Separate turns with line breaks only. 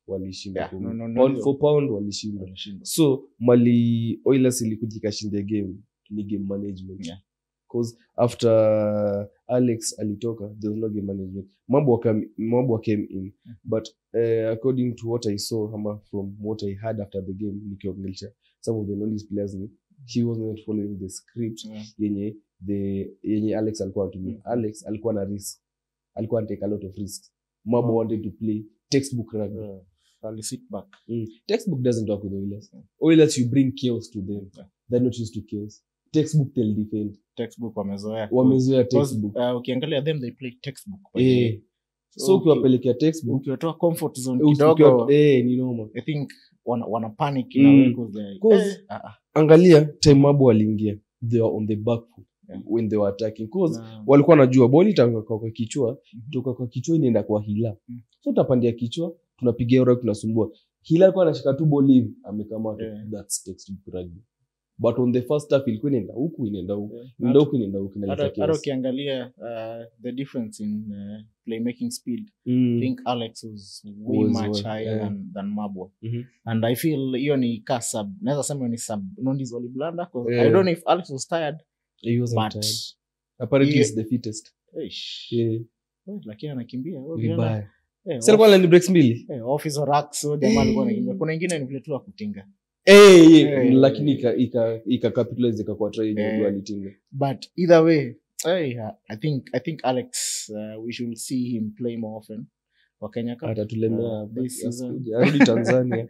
walishinda.
Yeah,
Pound for pound walishinda. So mali Oilers ilikuja ikashinda game ni game management.
Yeah.
Because after Alex alitoka, there was no game management. Mambo came in. But according to what I saw, from what I heard after the game, some of the non players, he was not following the script. Yenye Alex alikuwa anatumia. Alex alikuwa na risk. Alikuwa take a lot of risks. Mambo wanted to play textbook rugby.
I'll sit back.
Textbook doesn't work with Oilers. Oilers, you bring chaos to them. They're not used to chaos. Textbook they'll defend.
Textbook wamezoea
textbook.
Ukiangalia them they play textbook.
So ukiwapelekea textbook,
ukiwatoa comfort zone kidogo,
ni normal.
I think wana panic in a way because
angalia time Mabo waliingia, they were on the back foot when they were attacking because walikuwa wanajua boli itaanguka kwa kichwa, toka kwa kichwa inaenda kwa Hila. So utapandia kichwa, tunapigia ora, tunasumbua. Hila alikuwa anashika tu boli hivi, amekamata. That's textbook rugby. But on the first half ilikuwa inaenda huku inaenda huku inaenda huku
hata ukiangalia the difference in playmaking speed. I think Alex was way much higher than Mabo. And I feel hiyo ni sub, naweza sema ni sub Nondis waliblanda because I don't know if Alex was tired.
He wasn't tired. Apparently he's the fittest.
Lakini anakimbia
vibaya. Sasa kwa ni breaks mbili.
Office racks so jamaa alikuwa anakimbia. Kuna wengine ni vile tu kutinga.
Lakini ika capitalize kwa try yenye alitinga.
But either way, I think Alex we should see him play more often. Wakenya
atatulemea
this season
arudi Tanzania.